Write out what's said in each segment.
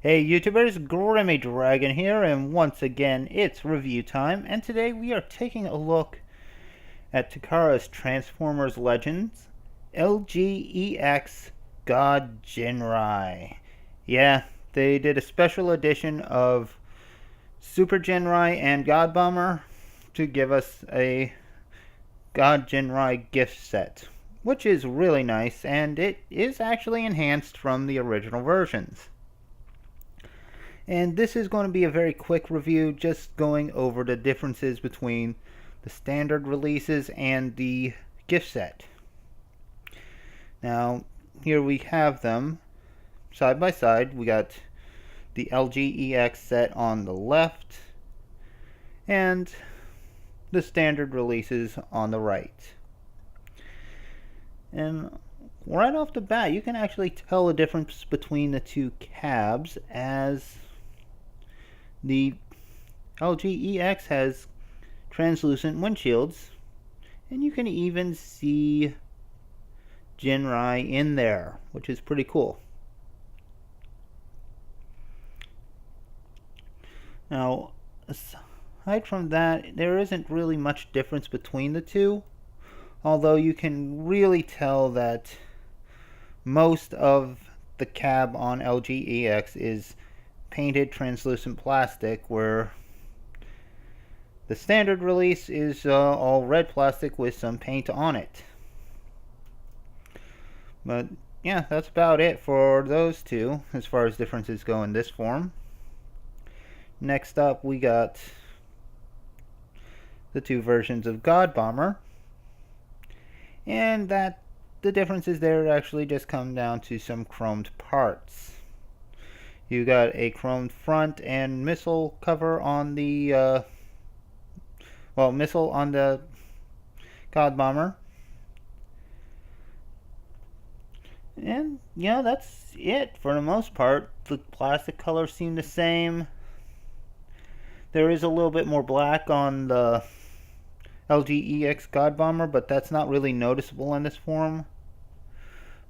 Hey YouTubers, Grimmy Dragon here, and once again it's review time, and today we are taking a look at Takara's Transformers Legends LGEX God Ginrai. Yeah, they did a special edition of Super Ginrai and God Bomber to give us a God Ginrai gift set, which is really nice, and it is actually enhanced from the original versions. And this is going to be a very quick review, just going over the differences between the standard releases and the gift set. Now, here we have them side by side. We got the LGEX set on the left and the standard releases on the right. And right off the bat, you can actually tell the difference between the two cabs, as the LGEX has translucent windshields, and you can even see Ginrai in there, which is pretty cool. Now, aside from that, there isn't really much difference between the two, although you can really tell that most of the cab on LGEX is painted translucent plastic, where the standard release is all red plastic with some paint on it. But yeah, that's about it for those two as far as differences go in this form. Next up, we got the two versions of God Bomber, and that the differences there actually just come down to some chromed parts. You got a chromed front and missile cover on the missile on the God Bomber. And yeah, that's it for the most part. The plastic colors seem the same. There is a little bit more black on the LGEX God Bomber, but that's not really noticeable in this form.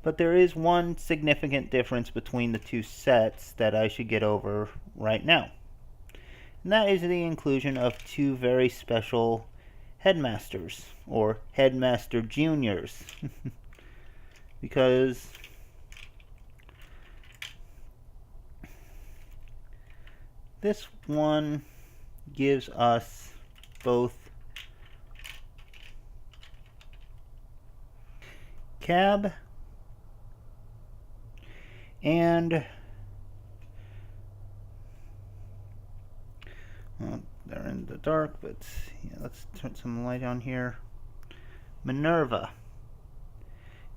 But there is one significant difference between the two sets that I should get over right now. And that is the inclusion of two very special Headmasters, or Headmaster Juniors. Because this one gives us both cab and they're in the dark, but yeah, let's turn some light on here. Minerva.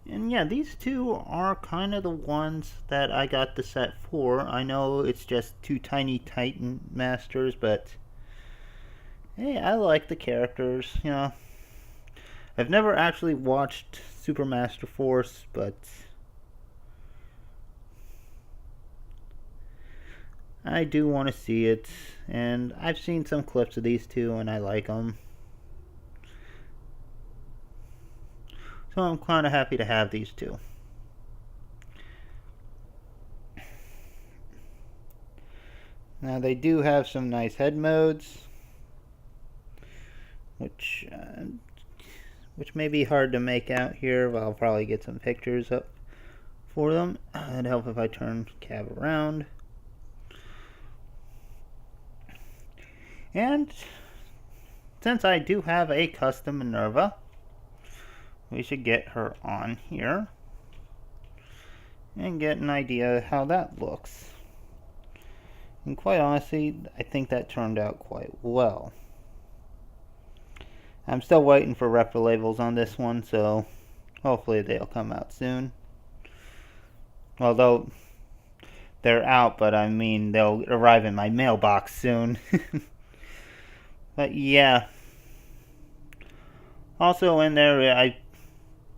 And yeah, these two are kind of the ones that I got the set for. I know it's just two tiny Titan Masters, but hey, I like the characters, you know. I've never actually watched Super Master Force, but I do want to see it, and I've seen some clips of these two and I like them. So I'm kind of happy to have these two. Now they do have some nice head modes, which may be hard to make out here, but I'll probably get some pictures up for them. It'd help if I turn cab around. And since I do have a custom Minerva, we should get her on here and get an idea how that looks. And quite honestly, I think that turned out quite well. I'm still waiting for repro labels on this one, so hopefully they'll come out soon. Although they're out, but I mean they'll arrive in my mailbox soon. But yeah. Also in there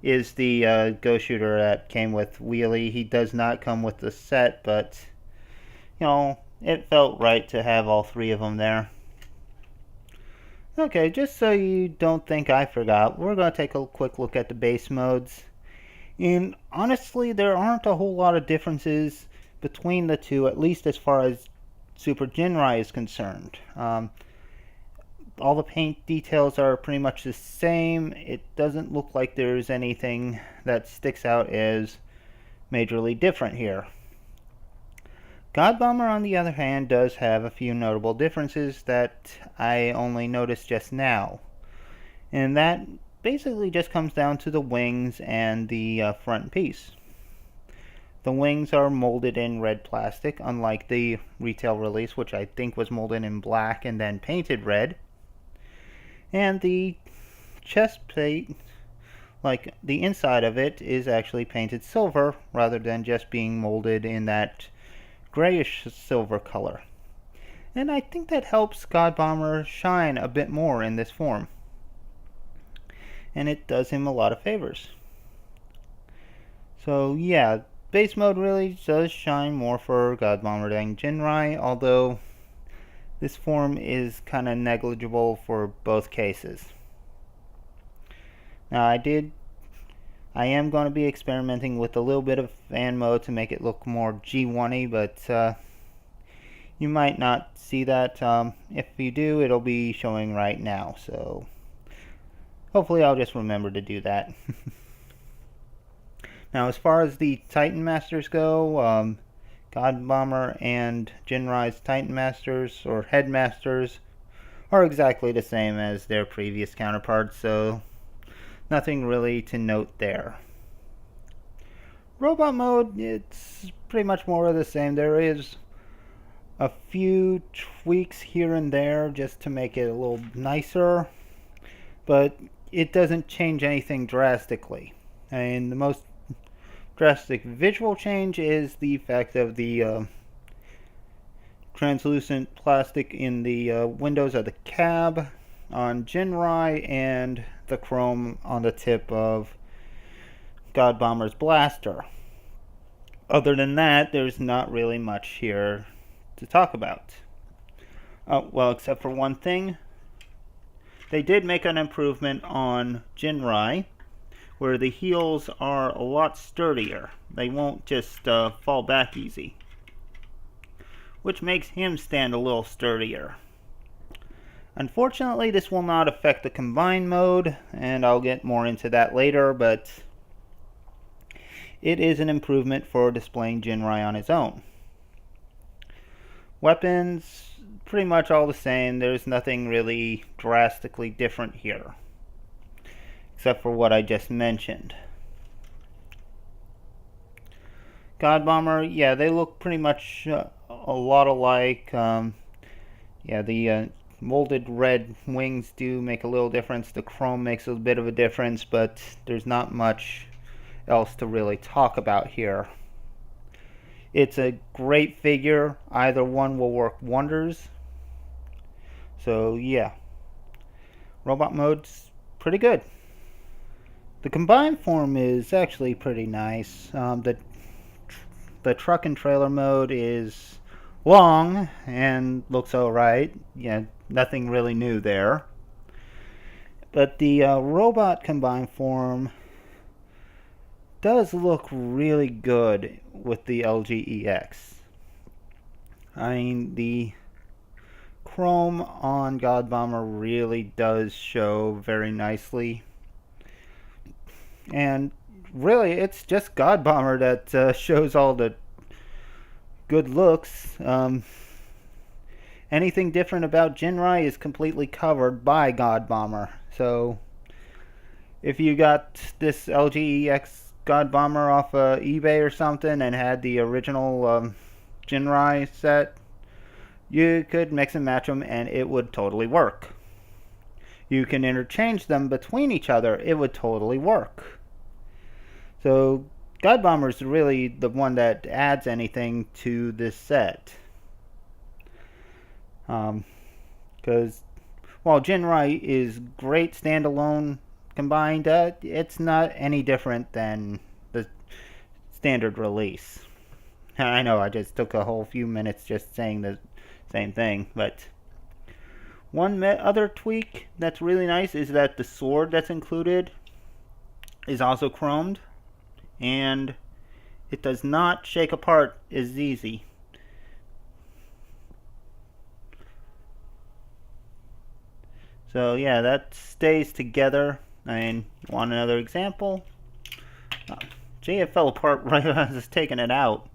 is the Ghost Shooter that came with Wheelie. He does not come with the set, but you know, it felt right to have all three of them there. Okay, just so you don't think I forgot, we're going to take a quick look at the base modes. And honestly, there aren't a whole lot of differences between the two, at least as far as Super Ginrai is concerned. All the paint details are pretty much the same. It doesn't look like there's anything that sticks out as majorly different here. God Bomber, on the other hand, does have a few notable differences that I only noticed just now. And that basically just comes down to the wings and the front piece. The wings are molded in red plastic, unlike the retail release, which I think was molded in black and then painted red. And the chest plate, like the inside of it, is actually painted silver rather than just being molded in that grayish silver color. And I think that helps God Bomber shine a bit more in this form. And it does him a lot of favors. So yeah, base mode really does shine more for God Bomber than Ginrai, although this form is kind of negligible for both cases. Now I am going to be experimenting with a little bit of fan mode to make it look more G1-y, but you might not see that. If you do, it'll be showing right now, so hopefully I'll just remember to do that. Now, as far as the Titan Masters go, God Bomber and Ginrai's Titan Masters, or Headmasters, are exactly the same as their previous counterparts, so nothing really to note there. Robot mode, it's pretty much more of the same. There is a few tweaks here and there just to make it a little nicer, but it doesn't change anything drastically. And the most drastic visual change is the effect of the translucent plastic in the windows of the cab on Ginrai and the chrome on the tip of God Bomber's blaster. Other than that, there's not really much here to talk about. Well, except for one thing. They did make an improvement on Ginrai, where the heels are a lot sturdier. They won't just fall back easy, which makes him stand a little sturdier. Unfortunately, this will not affect the combined mode, and I'll get more into that later, but it is an improvement for displaying Ginrai on his own. Weapons, pretty much all the same. There's nothing really drastically different here, except for what I just mentioned. God Bomber, yeah, they look pretty much a lot alike. Yeah, the molded red wings do make a little difference. The chrome makes a bit of a difference, but there's not much else to really talk about here. It's a great figure. Either one will work wonders. So yeah, robot mode's pretty good. The combined form is actually pretty nice. The truck and trailer mode is long and looks alright. Yeah, nothing really new there. But the robot combined form does look really good with the LGEX. I mean, the chrome on God Bomber really does show very nicely. And really, it's just God Bomber that shows all the good looks. Anything different about Ginrai is completely covered by God Bomber. So, if you got this LGEX God Bomber off eBay or something and had the original Ginrai set, you could mix and match them and it would totally work. You can interchange them between each other. It would totally work. So God Bomber is really the one that adds anything to this set. Because while Ginrai is great standalone combined, it's not any different than the standard release. I know I just took a whole few minutes just saying the same thing, but one other tweak that's really nice is that the sword that's included is also chromed, and it does not shake apart as easy. So yeah, that stays together. And you want another example? See, it fell apart right as I was taking it out.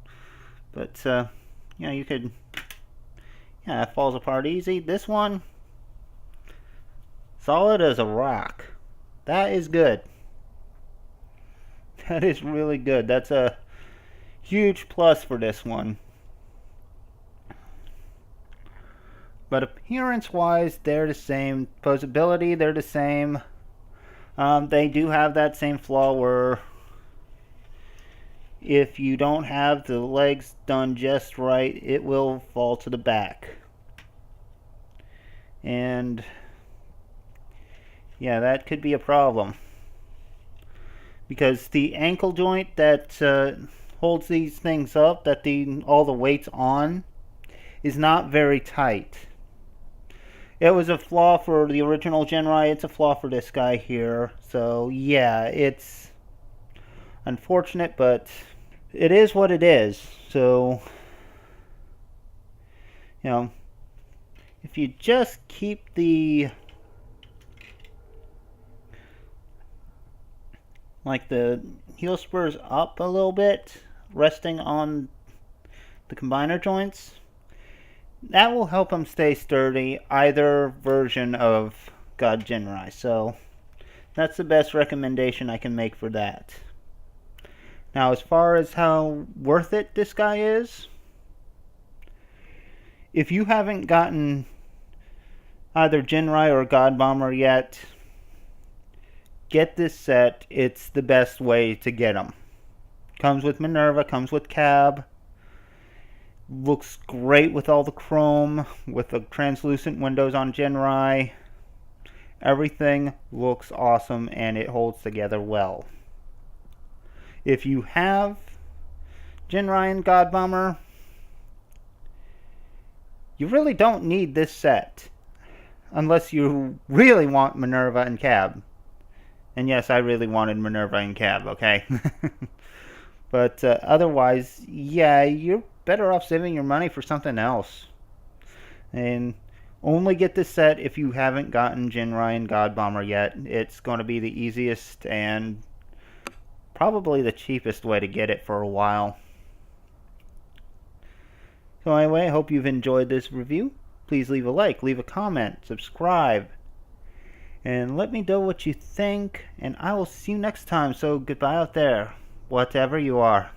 But you know, you could, yeah, it falls apart easy. This one, solid as a rock. That is good. That is really good. That's a huge plus for this one. But appearance-wise, they're the same. Posability, they're the same. They do have that same flaw where if you don't have the legs done just right, it will fall to the back. And yeah, that could be a problem. Because the ankle joint that holds these things up, that all the weight's on, is not very tight. It was a flaw for the original Ginrai, it's a flaw for this guy here. So yeah, it's unfortunate, but it is what it is. So, you know, if you just keep the heel spurs up a little bit, resting on the combiner joints, that will help them stay sturdy, either version of God Ginrai. So that's the best recommendation I can make for that. Now, as far as how worth it this guy is, if you haven't gotten either Ginrai or God Bomber yet, get this set. It's the best way to get them. Comes with Minerva, comes with cab. Looks great with all the chrome, with the translucent windows on Ginrai. Everything looks awesome and it holds together well. If you have Ginrai and God Bomber, you really don't need this set. Unless you really want Minerva and cab. And yes, I really wanted Minerva and cab, okay? But otherwise, yeah, you're better off saving your money for something else. And only get this set if you haven't gotten Ginrai and God Bomber yet. It's going to be the easiest and probably the cheapest way to get it for a while. So anyway, I hope you've enjoyed this review. Please leave a like, leave a comment, subscribe, and let me know what you think. And I will see you next time. So goodbye out there, whatever you are.